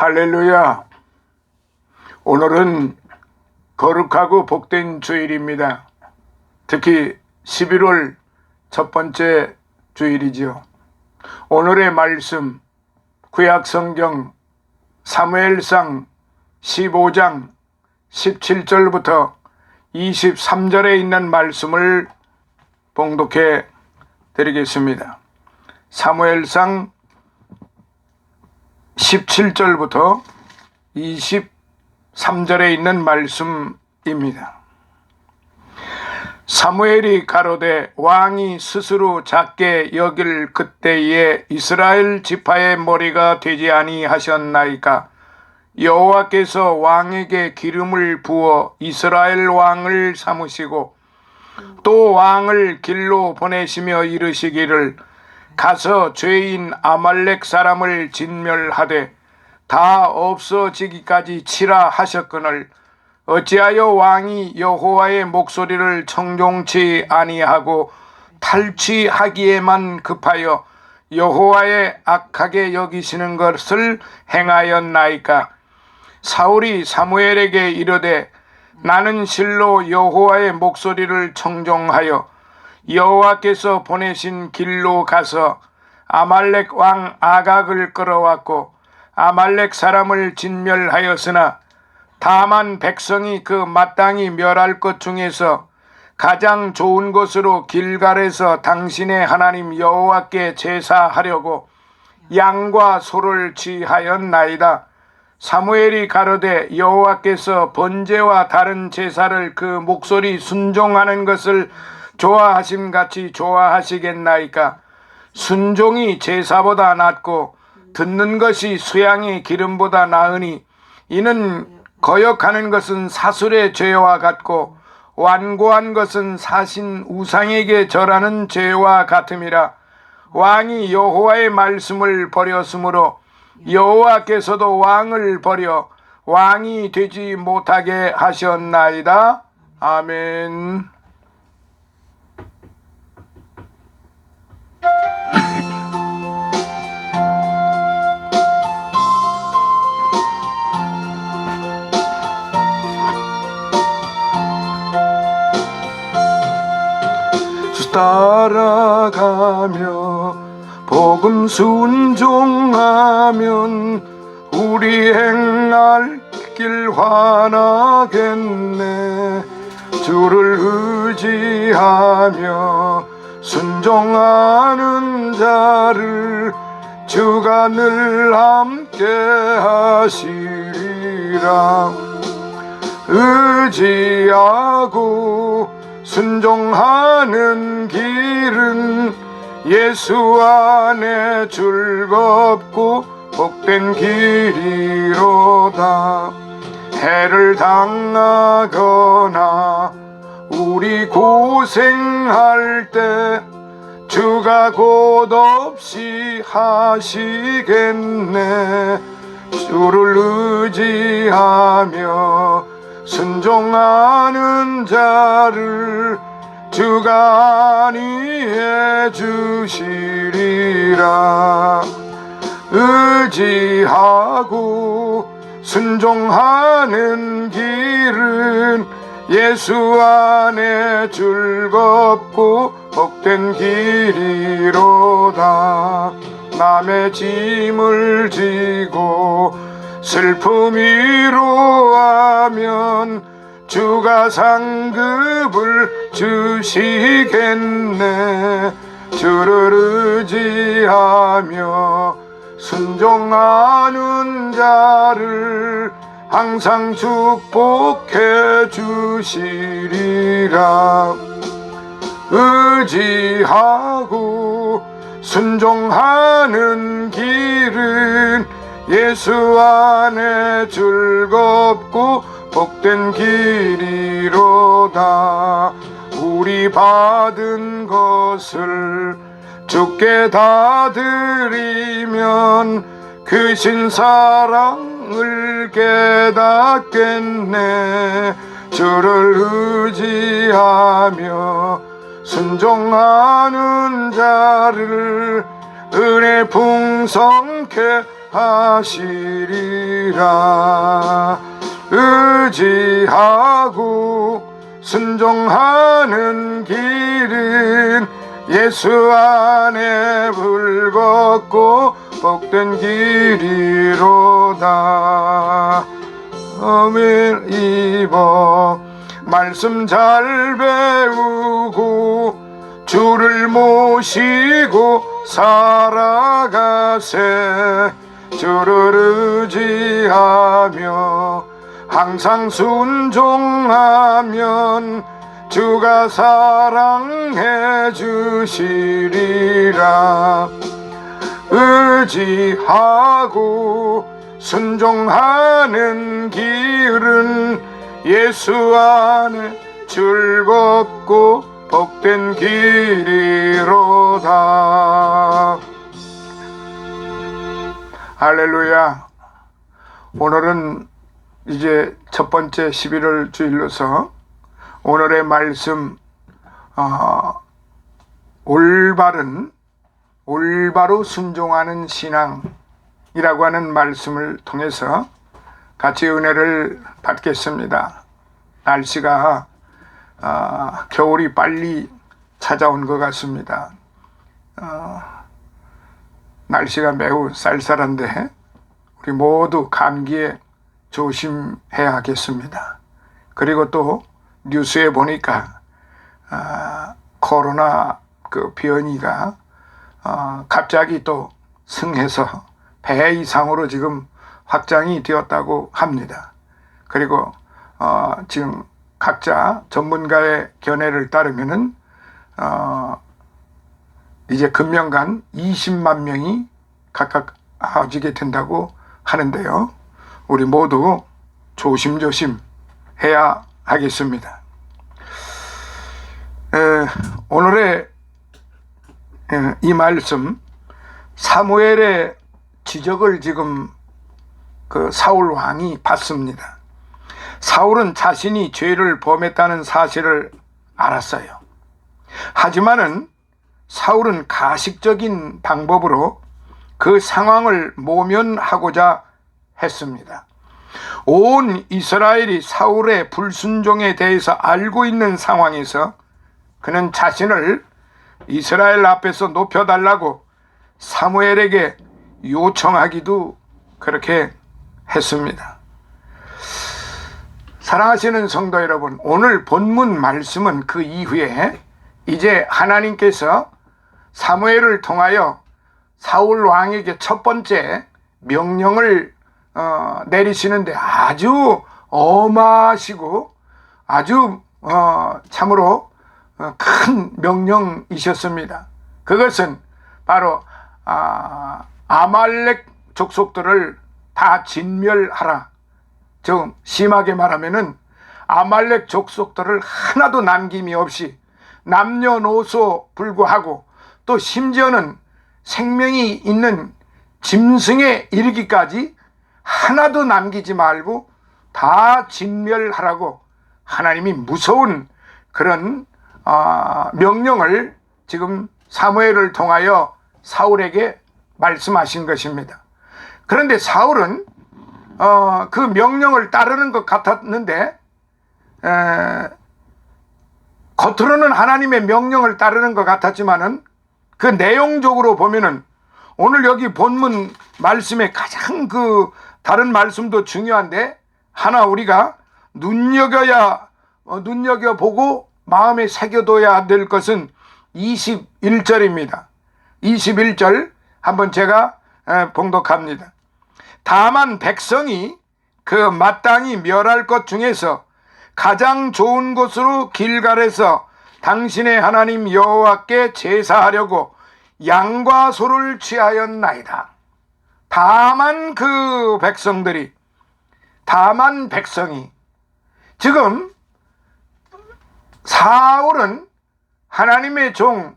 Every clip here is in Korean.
할렐루야. 오늘은 거룩하고 복된 주일입니다. 특히 11월 첫 번째 주일이지요. 오늘의 말씀 구약성경 사무엘상 15장 17절부터 23절에 있는 말씀을 봉독해 드리겠습니다. 사무엘상 17절부터 23절에 있는 말씀입니다. 사무엘이 가로되 왕이 스스로 작게 여길 그때에 이스라엘 지파의 머리가 되지 아니하셨나이까. 여호와께서 왕에게 기름을 부어 이스라엘 왕을 삼으시고 또 왕을 길로 보내시며 이르시기를 가서 죄인 아말렉 사람을 진멸하되 다 없어지기까지 치라 하셨거늘 어찌하여 왕이 여호와의 목소리를 청종치 아니하고 탈취하기에만 급하여 여호와의 악하게 여기시는 것을 행하였나이까. 사울이 사무엘에게 이르되 나는 실로 여호와의 목소리를 청종하여 여호와께서 보내신 길로 가서 아말렉 왕 아각을 끌어왔고 아말렉 사람을 진멸하였으나 다만 백성이 그 마땅히 멸할 것 중에서 가장 좋은 곳으로 길갈에서 당신의 하나님 여호와께 제사하려고 양과 소를 취하였나이다. 사무엘이 가로되 여호와께서 번제와 다른 제사를 그 목소리 순종하는 것을 좋아하심같이 좋아하시겠나이까. 순종이 제사보다 낫고 듣는 것이 수양의 기름보다 나으니 이는 거역하는 것은 사술의 죄와 같고 완고한 것은 사신 우상에게 절하는 죄와 같음이라. 왕이 여호와의 말씀을 버렸으므로 여호와께서도 왕을 버려 왕이 되지 못하게 하셨나이다. 아멘. 따라가며 복음 순종하면 우리 행할 길 환하겠네. 주를 의지하며 순종하는 자를 주가 늘 함께 하시리라. 의지하고 순종하는 길은 예수 안에 즐겁고 복된 길이로다. 해를 당하거나 우리 고생할 때 주가 곧 없이 하시겠네. 주를 의지하며 순종하는 자를 주가 안위해 주시리라. 의지하고 순종하는 길은 예수 안에 즐겁고 복된 길이로다. 남의 짐을 지고 슬픔 위로하면 주가 상급을 주시겠네. 주를 의지하며 순종하는 자를 항상 축복해 주시리라. 의지하고 순종하는 길은 예수 안에 즐겁고 복된 길이로다. 우리 받은 것을 주께 다 드리면 그 신사랑을 깨닫겠네. 주를 의지하며 순종하는 자를 은혜 풍성케 하시리라. 의지하고 순종하는 길은 예수 안에 불걷고 복된 길이로다. 엄을 입어 말씀 잘 배우고 주를 모시고 살아가세. 주를 의지하며 항상 순종하면 주가 사랑해 주시리라. 의지하고 순종하는 길은 예수 안에 즐겁고 복된 길이로다. 할렐루야. 오늘은 이제 첫 번째 11월 주일로서 오늘의 말씀 올바로 순종하는 신앙이라고 하는 말씀을 통해서 같이 은혜를 받겠습니다. 날씨가 겨울이 빨리 찾아온 것 같습니다. 날씨가 매우 쌀쌀한데 우리 모두 감기에 조심해야 하겠습니다. 그리고 또 뉴스에 보니까 코로나 그 변이가 갑자기 또 승해서 배 이상으로 지금 확장이 되었다고 합니다. 그리고 지금 각자 전문가의 견해를 따르면은 이제 금년간 20만 명이 각각 아지게 된다고 하는데요. 우리 모두 조심조심 해야 하겠습니다. 오늘의 이 말씀, 사무엘의 지적을 지금 그 사울 왕이 받습니다. 사울은 자신이 죄를 범했다는 사실을 알았어요. 하지만은 사울은 가식적인 방법으로 그 상황을 모면하고자 했습니다. 온 이스라엘이 사울의 불순종에 대해서 알고 있는 상황에서 그는 자신을 이스라엘 앞에서 높여달라고 사무엘에게 요청하기도 그렇게 했습니다. 사랑하시는 성도 여러분, 오늘 본문 말씀은 그 이후에 이제 하나님께서 사무엘을 통하여 사울 왕에게 첫 번째 명령을 내리시는데 아주 엄하시고 아주 참으로 큰 명령이셨습니다. 그것은 바로 아말렉 족속들을 다 진멸하라. 좀 심하게 말하면은 아말렉 족속들을 하나도 남김이 없이 남녀노소 불구하고 또 심지어는 생명이 있는 짐승에 이르기까지 하나도 남기지 말고 다 진멸하라고 하나님이 무서운 그런 명령을 지금 사무엘을 통하여 사울에게 말씀하신 것입니다. 그런데 사울은 그 명령을 따르는 것 같았는데 겉으로는 하나님의 명령을 따르는 것 같았지만은 그 내용적으로 보면은 오늘 여기 본문 말씀에 가장 그 다른 말씀도 중요한데 하나 우리가 눈여겨보고 마음에 새겨둬야 될 것은 21절입니다. 21절 한번 제가 봉독합니다. 다만 백성이 그 마땅히 멸할 것 중에서 가장 좋은 곳으로 길갈에서 당신의 하나님 여호와께 제사하려고 양과 소를 취하였나이다. 다만 백성이 지금 사울은 하나님의 종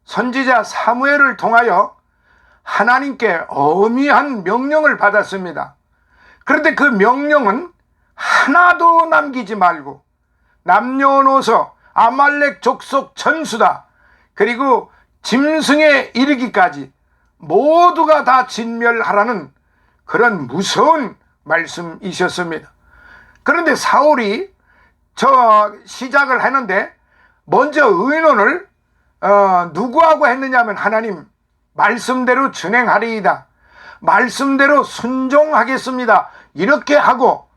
선지자 사무엘을 통하여 하나님께 엄미한 명령을 받았습니다. 그런데 그 명령은 하나도 남기지 말고 남녀노소 아말렉 족속 전수다. 그리고 짐승에 이르기까지 모두가 다 진멸하라는 그런 무서운 말씀이셨습니다. 그런데 사울이 시작을 하는데 먼저 의논을 누구하고 했느냐면 하나님 말씀대로 진행하리이다, 말씀대로 순종하겠습니다, 이렇게 하고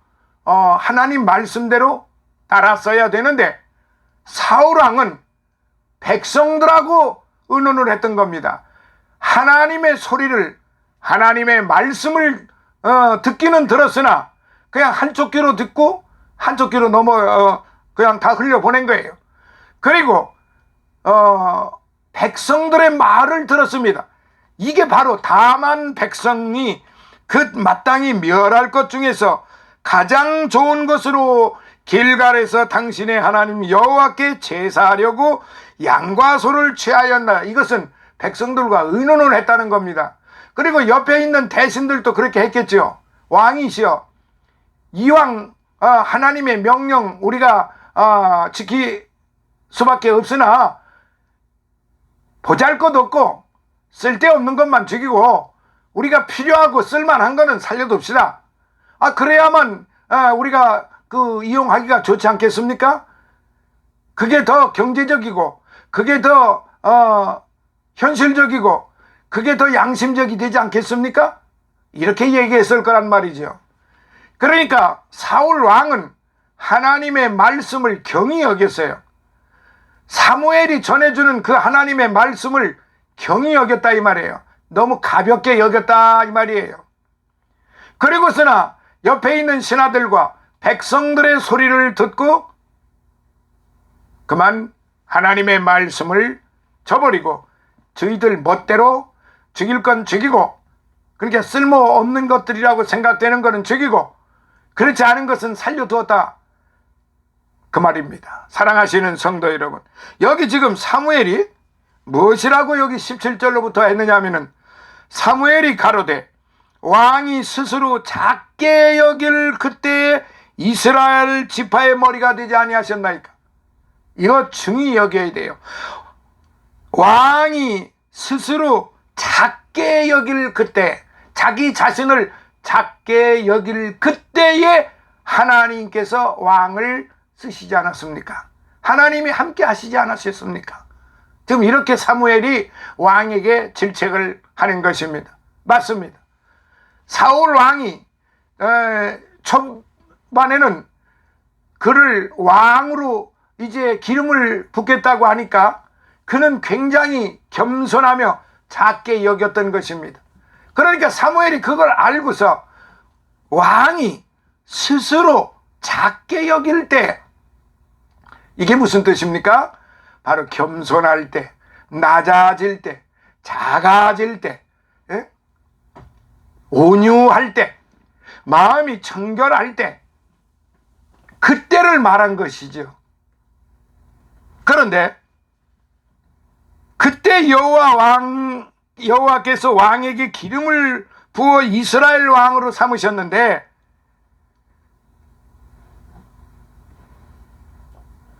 하나님 말씀대로 따랐어야 되는데 사울왕은 백성들하고 의논을 했던 겁니다. 하나님의 소리를, 하나님의 말씀을 듣기는 들었으나 그냥 한쪽 귀로 듣고 한쪽 귀로 그냥 다 흘려보낸 거예요. 그리고 백성들의 말을 들었습니다. 이게 바로 다만 백성이 그 마땅히 멸할 것 중에서 가장 좋은 것으로 길갈에서 당신의 하나님 여호와께 제사하려고 양과 소를 취하였나. 이것은 백성들과 의논을 했다는 겁니다. 그리고 옆에 있는 대신들도 그렇게 했겠죠. 왕이시여, 이왕 하나님의 명령 우리가 지킬 수밖에 없으나 보잘것없고 쓸데없는 것만 죽이고 우리가 필요하고 쓸만한 거는 살려둡시다. 그래야만 우리가 이용하기가 좋지 않겠습니까? 그게 더 경제적이고 그게 더 현실적이고 그게 더 양심적이 되지 않겠습니까? 이렇게 얘기했을 거란 말이죠. 그러니까 사울 왕은 하나님의 말씀을 경히 여겼어요. 사무엘이 전해주는 그 하나님의 말씀을 경히 여겼다 이 말이에요. 너무 가볍게 여겼다 이 말이에요. 그리고서나 옆에 있는 신하들과 백성들의 소리를 듣고 그만 하나님의 말씀을 저버리고 저희들 멋대로 죽일 건 죽이고, 그러니까 쓸모없는 것들이라고 생각되는 것은 죽이고 그렇지 않은 것은 살려두었다 그 말입니다. 사랑하시는 성도 여러분, 여기 지금 사무엘이 무엇이라고 여기 17절로부터 했느냐 하면은 사무엘이 가로되 왕이 스스로 작게 여길 그때에 이스라엘 지파의 머리가 되지 아니하셨나이까. 이거 중히 여겨야 돼요. 왕이 스스로 작게 여길 그때, 자기 자신을 작게 여길 그때에 하나님께서 왕을 쓰시지 않았습니까? 하나님이 함께 하시지 않으셨습니까? 지금 이렇게 사무엘이 왕에게 질책을 하는 것입니다. 맞습니다. 사울 왕이 초반에는 그를 왕으로 이제 기름을 붓겠다고 하니까 그는 굉장히 겸손하며 작게 여겼던 것입니다. 그러니까 사무엘이 그걸 알고서 왕이 스스로 작게 여길 때, 이게 무슨 뜻입니까? 바로 겸손할 때, 낮아질 때, 작아질 때, 온유할 때, 마음이 청결할 때, 그때를 말한 것이죠. 그런데 그때 여호와께서 왕에게 기름을 부어 이스라엘 왕으로 삼으셨는데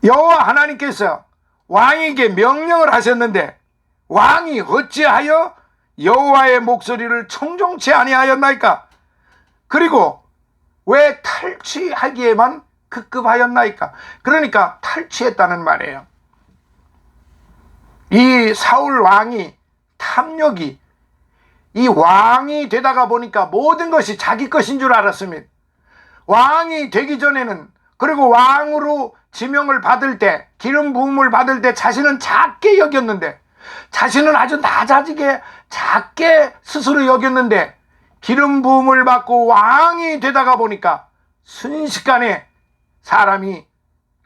여호와 하나님께서 왕에게 명령을 하셨는데 왕이 어찌하여 여호와의 목소리를 청종치 아니하였나이까? 그리고 왜 탈취하기에만 급급하였나이까? 그러니까 탈취했다는 말이에요. 이 사울 왕이 탐욕이, 이 왕이 되다가 보니까 모든 것이 자기 것인 줄 알았습니다. 왕이 되기 전에는, 그리고 왕으로 지명을 받을 때, 기름 부음을 받을 때 자신은 작게 여겼는데, 자신은 아주 낮아지게 작게 스스로 여겼는데, 기름 부음을 받고 왕이 되다가 보니까 순식간에 사람이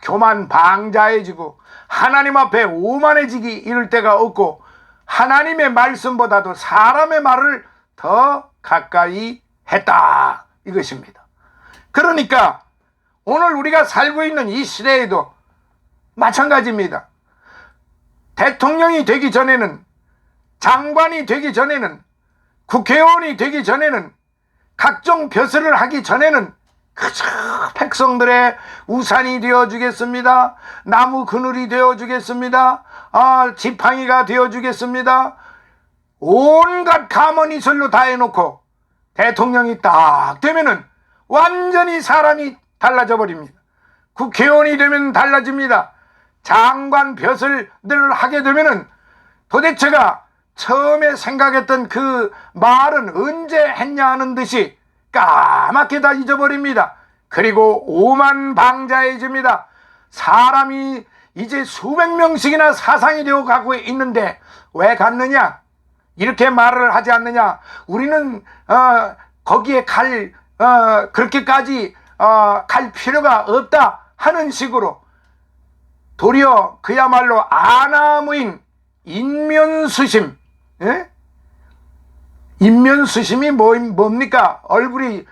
교만방자해지고 하나님 앞에 오만해지기 이를 때가 없고 하나님의 말씀보다도 사람의 말을 더 가까이 했다 이것입니다. 그러니까 오늘 우리가 살고 있는 이 시대에도 마찬가지입니다. 대통령이 되기 전에는, 장관이 되기 전에는, 국회의원이 되기 전에는, 각종 벼슬을 하기 전에는 그저 백성들의 우산이 되어주겠습니다, 나무 그늘이 되어주겠습니다, 지팡이가 되어주겠습니다, 온갖 감언이설로 다 해놓고 대통령이 딱 되면은 완전히 사람이 달라져 버립니다. 국회의원이 되면 달라집니다. 장관 벼슬을 하게 되면은 도대체가 처음에 생각했던 그 말은 언제 했냐 하는 듯이 까맣게 다 잊어버립니다. 그리고 오만방자해집니다. 사람이 이제 수백 명씩이나 사상이 되어 가고 있는데 왜 갔느냐? 이렇게 말을 하지 않느냐? 우리는 거기에 그렇게까지 갈 필요가 없다 하는 식으로 도리어 그야말로 아나무인 인면수심, 예? 인면수심이 뭡니까? 얼굴이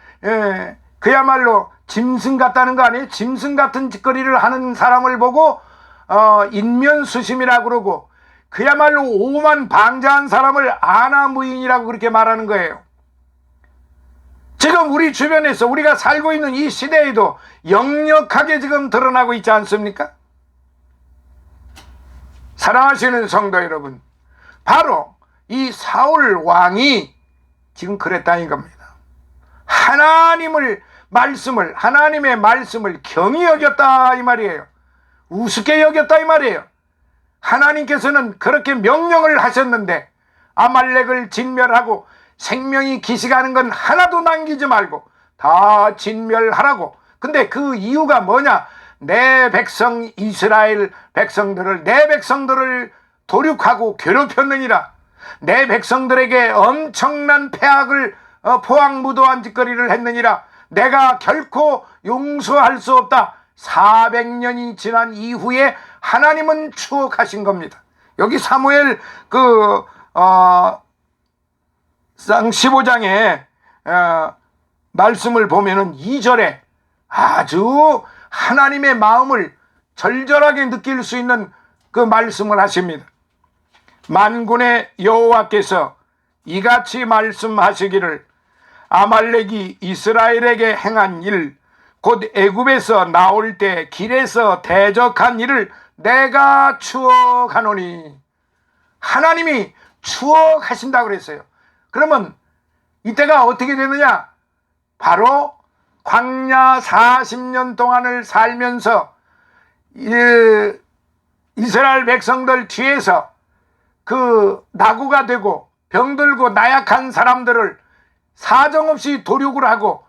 그야말로 짐승 같다는 거 아니에요? 짐승 같은 짓거리를 하는 사람을 보고 인면수심이라고 그러고, 그야말로 오만방자한 사람을 아나무인이라고 그렇게 말하는 거예요. 지금 우리 주변에서 우리가 살고 있는 이 시대에도 역력하게 지금 드러나고 있지 않습니까? 사랑하시는 성도 여러분, 바로 이 사울 왕이 지금 그랬다는 겁니다. 하나님의 말씀을 경히 여겼다 이 말이에요. 우습게 여겼다 이 말이에요. 하나님께서는 그렇게 명령을 하셨는데 아말렉을 진멸하고 생명이 기식하는 건 하나도 남기지 말고 다 진멸하라고. 근데 그 이유가 뭐냐? 내 백성 이스라엘 백성들을, 내 백성들을 도륙하고 괴롭혔느니라. 내 백성들에게 엄청난 폐악을 포악무도한 짓거리를 했느니라. 내가 결코 용서할 수 없다. 400년이 지난 이후에 하나님은 추억하신 겁니다. 여기 사무엘 15장에 말씀을 보면은 2절에 아주 하나님의 마음을 절절하게 느낄 수 있는 그 말씀을 하십니다. 만군의 여호와께서 이같이 말씀하시기를, 아말렉이 이스라엘에게 행한 일, 곧 애굽에서 나올 때 길에서 대적한 일을 내가 추억하노니. 하나님이 추억하신다고 그랬어요. 그러면 이때가 어떻게 되느냐? 바로 광야 40년 동안을 살면서 이스라엘 백성들 뒤에서 그 나구가 되고 병들고 나약한 사람들을 사정없이 도륙을 하고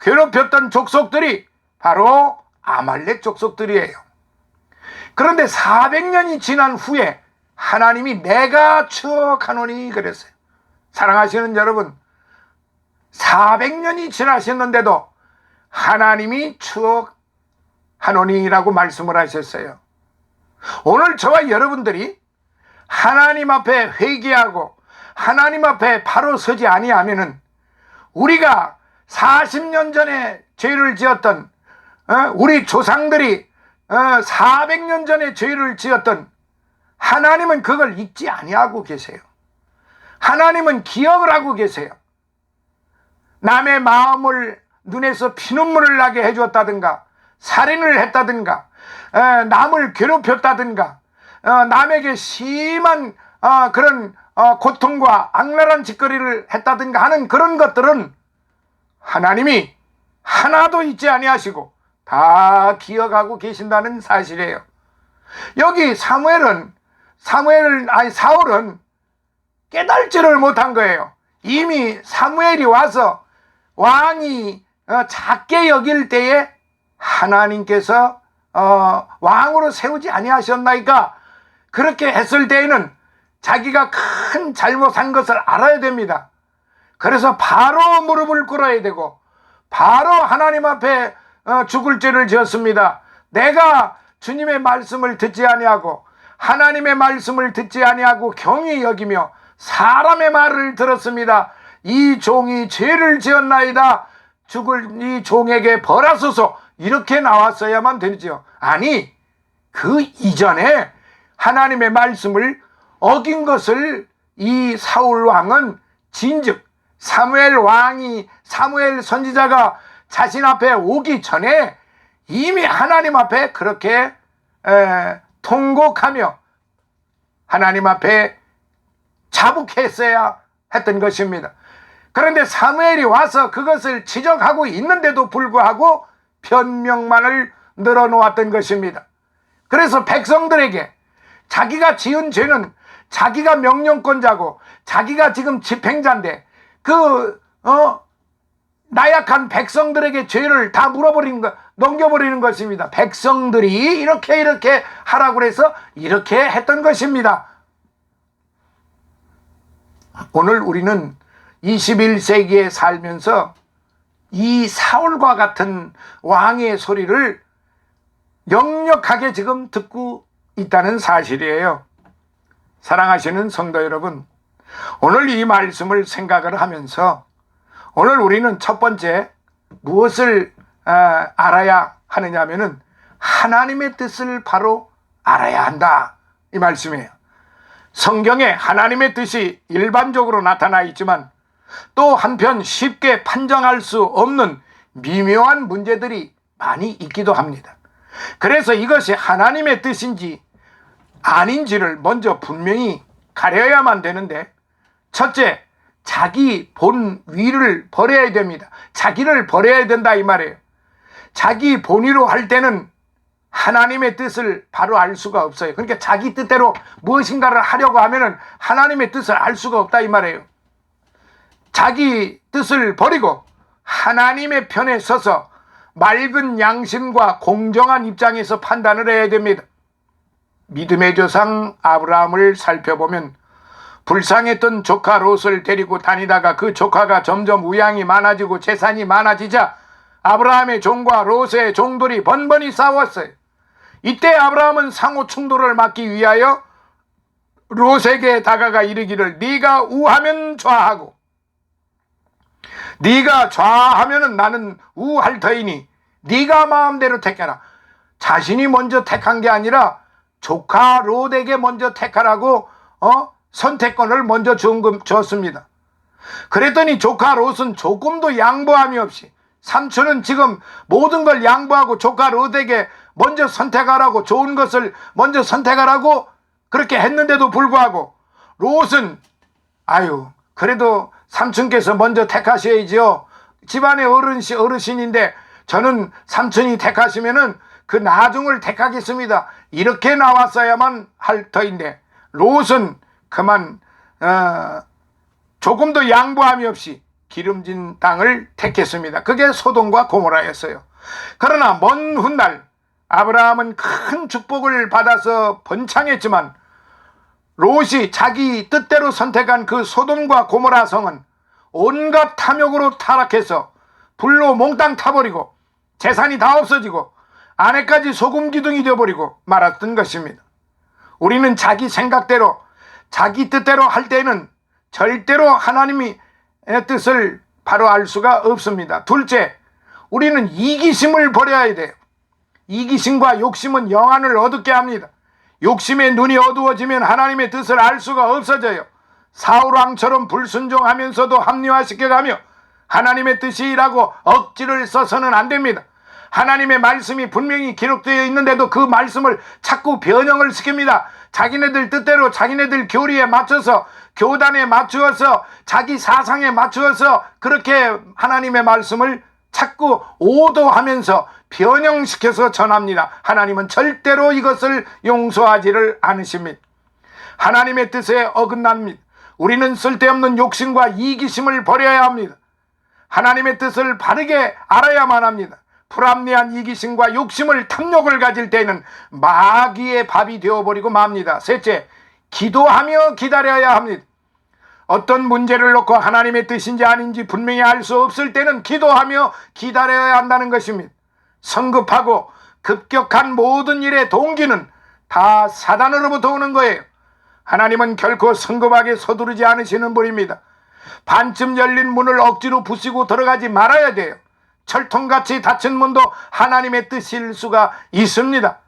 괴롭혔던 족속들이 바로 아말렉 족속들이에요. 그런데 400년이 지난 후에 하나님이 내가 추억하노니 그랬어요. 사랑하시는 여러분, 400년이 지나셨는데도 하나님이 추억하노니라고 말씀을 하셨어요. 오늘 저와 여러분들이 하나님 앞에 회개하고 하나님 앞에 바로 서지 아니하면은 우리가 40년 전에 죄를 지었던 우리 조상들이 400년 전에 죄를 지었던, 하나님은 그걸 잊지 아니하고 계세요. 하나님은 기억을 하고 계세요. 남의 마음을 눈에서 피눈물을 나게 해주었다든가, 살인을 했다든가, 남을 괴롭혔다든가, 남에게 심한 그런 고통과 악랄한 짓거리를 했다든가 하는 그런 것들은 하나님이 하나도 잊지 아니하시고 다 기억하고 계신다는 사실이에요. 여기 사울은 깨달지를 못한 거예요. 이미 사무엘이 와서 왕이 작게 여길 때에 하나님께서 왕으로 세우지 아니하셨나이까. 그렇게 했을 때에는 자기가 큰 잘못한 것을 알아야 됩니다. 그래서 바로 무릎을 꿇어야 되고 바로 하나님 앞에 죽을 죄를 지었습니다. 내가 주님의 말씀을 듣지 아니하고 하나님의 말씀을 듣지 아니하고 경히 여기며 사람의 말을 들었습니다. 이 종이 죄를 지었나이다. 죽을 이 종에게 벌하소서. 이렇게 나왔어야만 되죠. 아니, 그 이전에 하나님의 말씀을 어긴 것을 이 사울 왕은 진즉 사무엘 선지자가 자신 앞에 오기 전에 이미 하나님 앞에 그렇게 통곡하며 하나님 앞에 자복했어야 했던 것입니다. 그런데 사무엘이 와서 그것을 지적하고 있는데도 불구하고 변명만을 늘어놓았던 것입니다. 그래서 백성들에게 자기가 지은 죄는 자기가 명령권자고 자기가 지금 집행자인데 나약한 백성들에게 죄를 다 넘겨버리는 것입니다. 백성들이 이렇게 하라고 해서 이렇게 했던 것입니다. 오늘 우리는 21세기에 살면서 이 사울과 같은 왕의 소리를 역력하게 지금 듣고 있다는 사실이에요. 사랑하시는 성도 여러분, 오늘 이 말씀을 생각을 하면서 오늘 우리는 첫 번째 무엇을 알아야 하느냐 하면은 하나님의 뜻을 바로 알아야 한다, 이 말씀이에요. 성경에 하나님의 뜻이 일반적으로 나타나 있지만 또 한편 쉽게 판정할 수 없는 미묘한 문제들이 많이 있기도 합니다. 그래서 이것이 하나님의 뜻인지 아닌지를 먼저 분명히 가려야만 되는데, 첫째, 자기 본위를 버려야 됩니다. 자기를 버려야 된다, 이 말이에요. 자기 본위로 할 때는 하나님의 뜻을 바로 알 수가 없어요. 그러니까 자기 뜻대로 무엇인가를 하려고 하면은 하나님의 뜻을 알 수가 없다, 이 말이에요. 자기 뜻을 버리고 하나님의 편에 서서 맑은 양심과 공정한 입장에서 판단을 해야 됩니다. 믿음의 조상 아브라함을 살펴보면 불쌍했던 조카 롯을 데리고 다니다가 그 조카가 점점 우양이 많아지고 재산이 많아지자 아브라함의 종과 롯의 종들이 번번이 싸웠어요. 이때 아브라함은 상호 충돌을 막기 위하여 롯에게 다가가 이르기를, 네가 우하면 좌하고 네가 좌하면은 나는 우할 터이니 네가 마음대로 택해라. 자신이 먼저 택한 게 아니라 조카 롯에게 먼저 택하라고 선택권을 먼저 줬습니다. 그랬더니 조카 롯은 조금도 양보함이 없이, 삼촌은 지금 모든 걸 양보하고 조카 롯에게 먼저 선택하라고, 좋은 것을 먼저 선택하라고 그렇게 했는데도 불구하고 롯은 그래도 삼촌께서 먼저 택하셔야죠. 집안의 어르신인데 저는 삼촌이 택하시면은 그 나중을 택하겠습니다. 이렇게 나왔어야만 할 터인데 롯은 그만 조금도 양보함이 없이 기름진 땅을 택했습니다. 그게 소돔과 고모라였어요. 그러나 먼 훗날 아브라함은 큰 축복을 받아서 번창했지만 롯이 자기 뜻대로 선택한 그 소돔과 고모라 성은 온갖 탐욕으로 타락해서 불로 몽땅 타버리고 재산이 다 없어지고 아내까지 소금 기둥이 되어버리고 말았던 것입니다. 우리는 자기 생각대로 자기 뜻대로 할 때는 절대로 하나님의 뜻을 바로 알 수가 없습니다. 둘째, 우리는 이기심을 버려야 돼요. 이기심과 욕심은 영안을 어둡게 합니다. 욕심의 눈이 어두워지면 하나님의 뜻을 알 수가 없어져요. 사울왕처럼 불순종하면서도 합리화시켜가며 하나님의 뜻이라고 억지를 써서는 안 됩니다. 하나님의 말씀이 분명히 기록되어 있는데도 그 말씀을 자꾸 변형을 시킵니다. 자기네들 뜻대로 자기네들 교리에 맞춰서, 교단에 맞추어서, 자기 사상에 맞추어서 그렇게 하나님의 말씀을 자꾸 오도하면서 변형시켜서 전합니다. 하나님은 절대로 이것을 용서하지를 않으십니다. 하나님의 뜻에 어긋납니다. 우리는 쓸데없는 욕심과 이기심을 버려야 합니다. 하나님의 뜻을 바르게 알아야만 합니다. 불합리한 이기심과 욕심을, 탐욕을 가질 때는 마귀의 밥이 되어버리고 맙니다. 셋째, 기도하며 기다려야 합니다. 어떤 문제를 놓고 하나님의 뜻인지 아닌지 분명히 알 수 없을 때는 기도하며 기다려야 한다는 것입니다. 성급하고 급격한 모든 일의 동기는 다 사단으로부터 오는 거예요. 하나님은 결코 성급하게 서두르지 않으시는 분입니다. 반쯤 열린 문을 억지로 부수고 들어가지 말아야 돼요. 철통같이 닫힌 문도 하나님의 뜻일 수가 있습니다.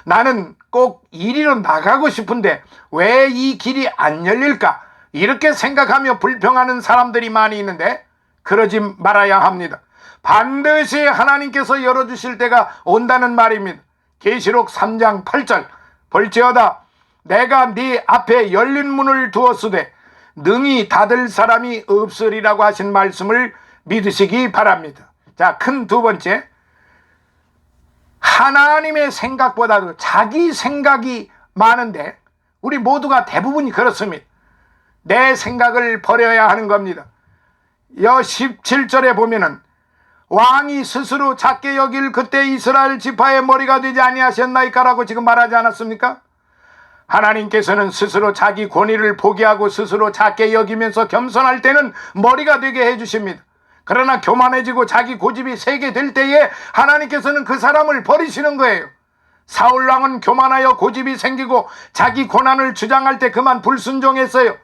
나는 꼭 이리로 나가고 싶은데 왜 이 길이 안 열릴까? 이렇게 생각하며 불평하는 사람들이 많이 있는데 그러지 말아야 합니다. 반드시 하나님께서 열어주실 때가 온다는 말입니다. 계시록 3장 8절, 볼지어다 내가 네 앞에 열린 문을 두었으되 능히 닫을 사람이 없으리라고 하신 말씀을 믿으시기 바랍니다. 자, 큰 두 번째, 하나님의 생각보다도 자기 생각이 많은데 우리 모두가 대부분이 그렇습니다. 내 생각을 버려야 하는 겁니다. 17절에 보면은 왕이 스스로 작게 여길 그때 이스라엘 지파의 머리가 되지 아니하셨나이까라고 지금 말하지 않았습니까? 하나님께서는 스스로 자기 권위를 포기하고 스스로 작게 여기면서 겸손할 때는 머리가 되게 해주십니다. 그러나 교만해지고 자기 고집이 세게 될 때에 하나님께서는 그 사람을 버리시는 거예요. 사울왕은 교만하여 고집이 생기고 자기 고난을 주장할 때 그만 불순종했어요.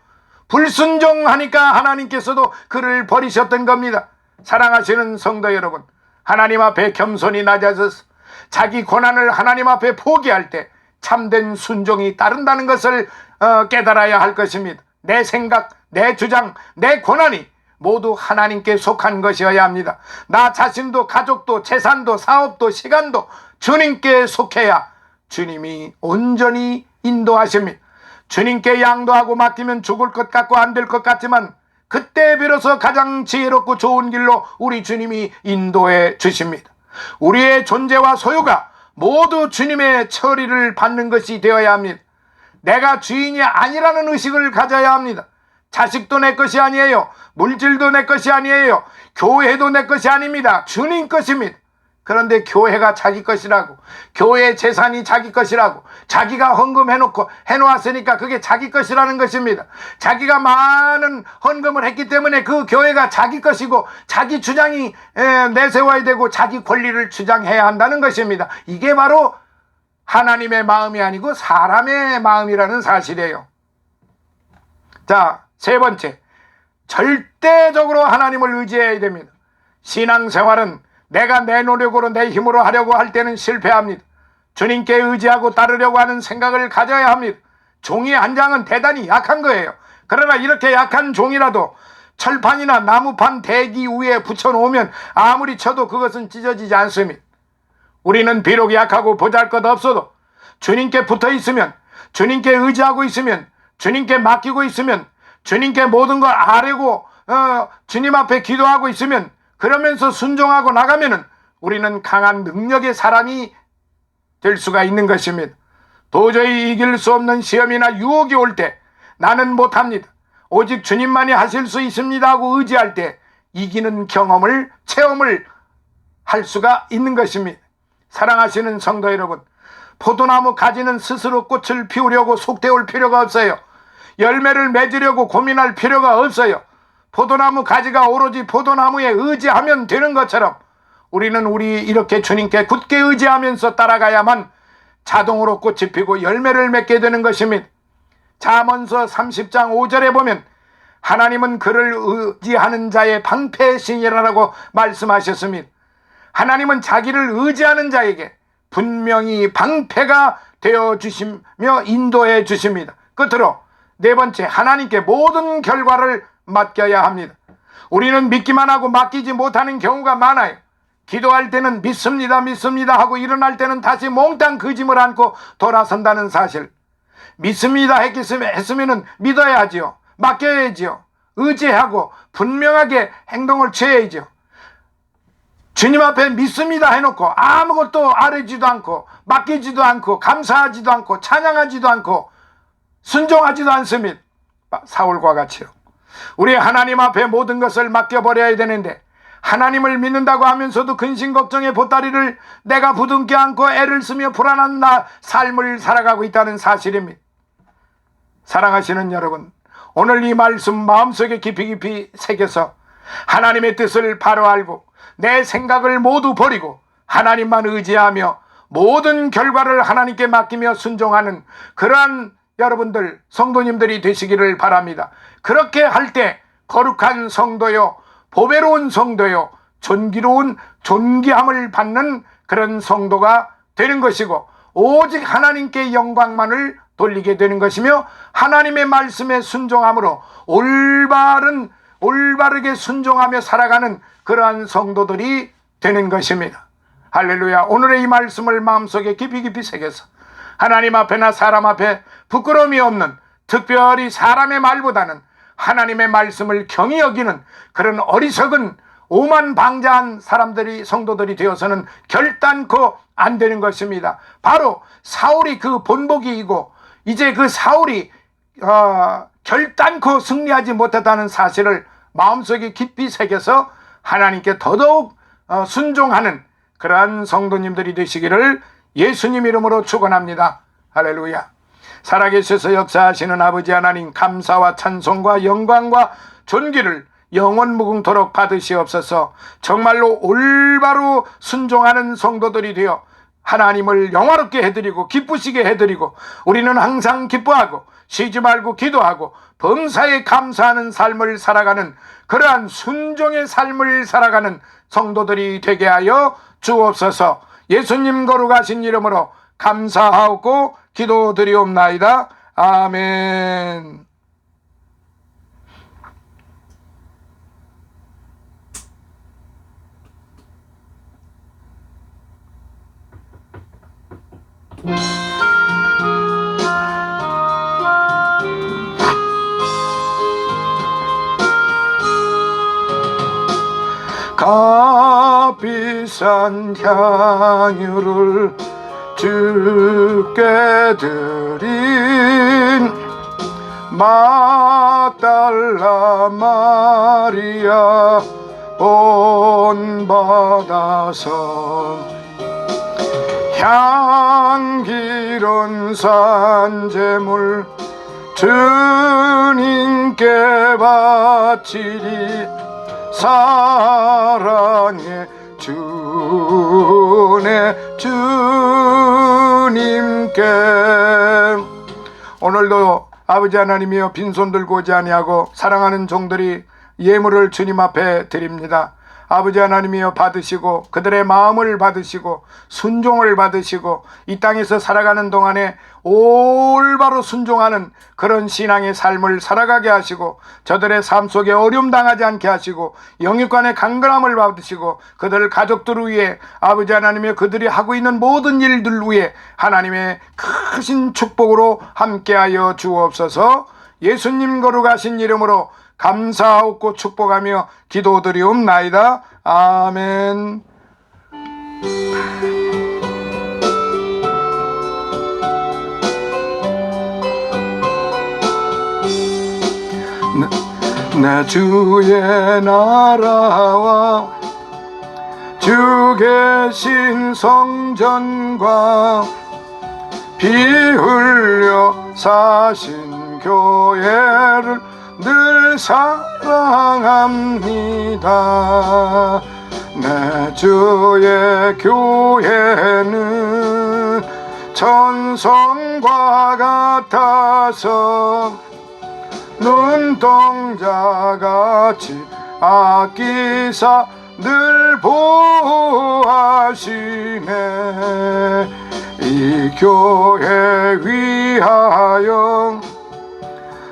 불순종하니까 하나님께서도 그를 버리셨던 겁니다. 사랑하시는 성도 여러분, 하나님 앞에 겸손히 낮아져서 자기 고난을 하나님 앞에 포기할 때 참된 순종이 따른다는 것을 깨달아야 할 것입니다. 내 생각, 내 주장, 내 고난이 모두 하나님께 속한 것이어야 합니다. 나 자신도 가족도 재산도 사업도 시간도 주님께 속해야 주님이 온전히 인도하십니다. 주님께 양도하고 맡기면 죽을 것 같고 안 될 것 같지만 그때 비로소 가장 지혜롭고 좋은 길로 우리 주님이 인도해 주십니다. 우리의 존재와 소유가 모두 주님의 처리를 받는 것이 되어야 합니다. 내가 주인이 아니라는 의식을 가져야 합니다. 자식도 내 것이 아니에요. 물질도 내 것이 아니에요. 교회도 내 것이 아닙니다. 주님 것입니다. 그런데 교회가 자기 것이라고, 교회 재산이 자기 것이라고, 자기가 헌금해놓고 해놓았으니까 그게 자기 것이라는 것입니다. 자기가 많은 헌금을 했기 때문에 그 교회가 자기 것이고 자기 주장이 내세워야 되고 자기 권리를 주장해야 한다는 것입니다. 이게 바로 하나님의 마음이 아니고 사람의 마음이라는 사실이에요. 자, 세 번째, 절대적으로 하나님을 의지해야 됩니다. 신앙생활은 내가 내 노력으로 내 힘으로 하려고 할 때는 실패합니다. 주님께 의지하고 따르려고 하는 생각을 가져야 합니다. 종이 한 장은 대단히 약한 거예요. 그러나 이렇게 약한 종이라도 철판이나 나무판 대기 위에 붙여놓으면 아무리 쳐도 그것은 찢어지지 않습니다. 우리는 비록 약하고 보잘것없어도 주님께 붙어 있으면, 주님께 의지하고 있으면, 주님께 맡기고 있으면, 주님께 모든 걸 아뢰고 주님 앞에 기도하고 있으면, 그러면서 순종하고 나가면은 우리는 강한 능력의 사람이 될 수가 있는 것입니다. 도저히 이길 수 없는 시험이나 유혹이 올 때 나는 못합니다, 오직 주님만이 하실 수 있습니다 하고 의지할 때 이기는 경험을, 체험을 할 수가 있는 것입니다. 사랑하시는 성도 여러분, 포도나무 가지는 스스로 꽃을 피우려고 속되올 필요가 없어요. 열매를 맺으려고 고민할 필요가 없어요. 포도나무 가지가 오로지 포도나무에 의지하면 되는 것처럼 우리는 이렇게 주님께 굳게 의지하면서 따라가야만 자동으로 꽃이 피고 열매를 맺게 되는 것입니다. 잠언서 30장 5절에 보면 하나님은 그를 의지하는 자의 방패신이라고 말씀하셨습니다. 하나님은 자기를 의지하는 자에게 분명히 방패가 되어 주시며 인도해 주십니다. 끝으로 네 번째, 하나님께 모든 결과를 맡겨야 합니다. 우리는 믿기만 하고 맡기지 못하는 경우가 많아요. 기도할 때는 믿습니다 하고 일어날 때는 다시 몽땅 그 짐을 안고 돌아선다는 사실. 믿습니다 했으면 믿어야지요. 맡겨야지요. 의지하고 분명하게 행동을 취해야죠. 주님 앞에 믿습니다 해놓고 아무것도 아뢰지도 않고 맡기지도 않고 감사하지도 않고 찬양하지도 않고 순종하지도 않습니다. 사울과 같이요. 우리 하나님 앞에 모든 것을 맡겨버려야 되는데 하나님을 믿는다고 하면서도 근심걱정의 보따리를 내가 부둥켜 안고 애를 쓰며 불안한 삶을 살아가고 있다는 사실입니다. 사랑하시는 여러분, 오늘 이 말씀 마음속에 깊이 새겨서 하나님의 뜻을 바로 알고 내 생각을 모두 버리고 하나님만 의지하며 모든 결과를 하나님께 맡기며 순종하는 그러한 여러분들, 성도님들이 되시기를 바랍니다. 그렇게 할 때 거룩한 성도요, 보배로운 성도요, 존귀로운 존귀함을 받는 그런 성도가 되는 것이고 오직 하나님께 영광만을 돌리게 되는 것이며 하나님의 말씀에 순종함으로 올바르게 순종하며 살아가는 그러한 성도들이 되는 것입니다. 할렐루야. 오늘의 이 말씀을 마음속에 깊이 새겨서 하나님 앞에나 사람 앞에 부끄러움이 없는, 특별히 사람의 말보다는 하나님의 말씀을 경히 여기는 그런 어리석은 오만방자한 사람들이, 성도들이 되어서는 결단코 안 되는 것입니다. 바로 사울이 그 본보기이고, 이제 그 사울이 결단코 승리하지 못했다는 사실을 마음속에 깊이 새겨서 하나님께 더더욱 순종하는 그러한 성도님들이 되시기를 예수님 이름으로 축원합니다. 할렐루야. 살아계셔서 역사하시는 아버지 하나님, 감사와 찬송과 영광과 존귀를 영원 무궁토록 받으시옵소서. 정말로 올바로 순종하는 성도들이 되어 하나님을 영화롭게 해드리고 기쁘시게 해드리고, 우리는 항상 기뻐하고 쉬지 말고 기도하고 범사에 감사하는 삶을 살아가는 그러한 순종의 삶을 살아가는 성도들이 되게 하여 주옵소서. 예수님 거룩하신 이름으로 감사하고 기도드리옵나이다. 아멘. 값비싼 향유를 주께 드린 막달라 마리아 본받아서 향기로운 산제물 주님께 바치리. 사랑의 주네 주님께. 오늘도 아버지 하나님이여, 빈손 들고 오지 아니하고 사랑하는 종들이 예물을 주님 앞에 드립니다. 아버지 하나님이여, 받으시고 그들의 마음을 받으시고 순종을 받으시고 이 땅에서 살아가는 동안에 올바로 순종하는 그런 신앙의 삶을 살아가게 하시고, 저들의 삶 속에 어려움 당하지 않게 하시고 영육간의 강건함을 받으시고, 그들 가족들 위해 아버지 하나님이여, 그들이 하고 있는 모든 일들 위해 하나님의 크신 축복으로 함께하여 주옵소서. 예수님 거룩하신 이름으로 감사하고 축복하며 기도드리옵나이다. 아멘. 내 주의 나라와 주 계신 성전과 피 흘려 사신 교회를 늘 사랑합니다. 내 주의 교회는 천성과 같아서 눈동자같이 아끼사 늘 보호하시네. 이 교회 위하여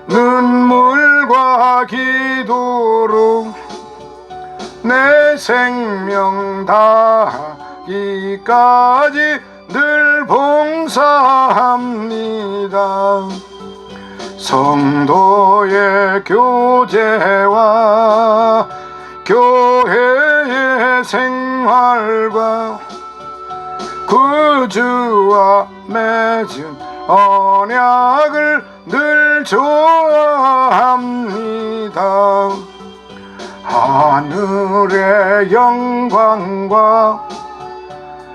눈물과 기도로 내 생명 다하기까지 늘 봉사합니다. 성도의 교제와 교회의 생활과 구주와 맺은 언약을 늘 좋아합니다. 하늘의 영광과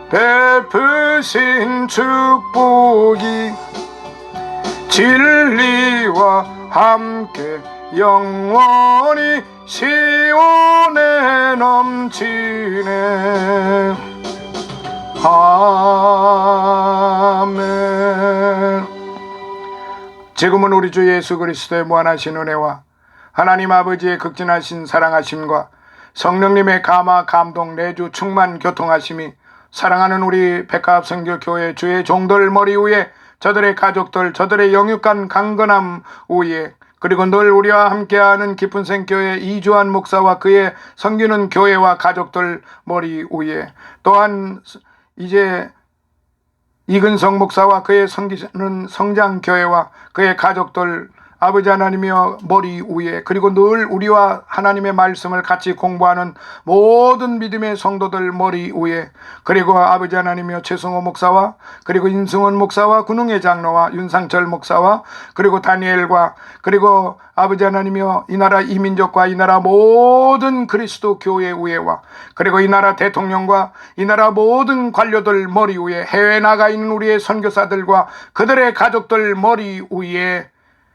베푸신 축복이 진리와 함께 영원히 시온에 넘치네. 아멘. 지금은 우리 주 예수 그리스도의 무한하신 은혜와 하나님 아버지의 극진하신 사랑하심과 성령님의 감화 감동 내주 충만 교통하심이 사랑하는 우리 백합 선교교회 주의 종들 머리 위에, 저들의 가족들, 저들의 영육간 강건함 위에, 그리고 늘 우리와 함께하는 깊은 생교회 이주환 목사와 그의 섬기는 교회와 가족들 머리 위에, 또한 이제 이근성 목사와 그의 섬기는 성장교회와 그의 가족들 아버지 하나님이여 머리 위에, 그리고 늘 우리와 하나님의 말씀을 같이 공부하는 모든 믿음의 성도들 머리 위에, 그리고 아버지 하나님이여 최승호 목사와 그리고 인승원 목사와 군웅회 장로와 윤상철 목사와 그리고 다니엘과 그리고 아버지 하나님이여 이 나라 이민족과 이 나라 모든 그리스도 교회 위에와 그리고 이 나라 대통령과 이 나라 모든 관료들 머리 위에, 해외에 나가 있는 우리의 선교사들과 그들의 가족들 머리 위에,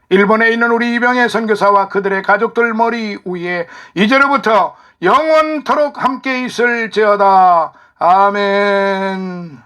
일본에 있는 우리 이병의 선교사와 그들의 가족들 머리 위에 이제로부터 영원토록 함께 있을지어다. 아멘.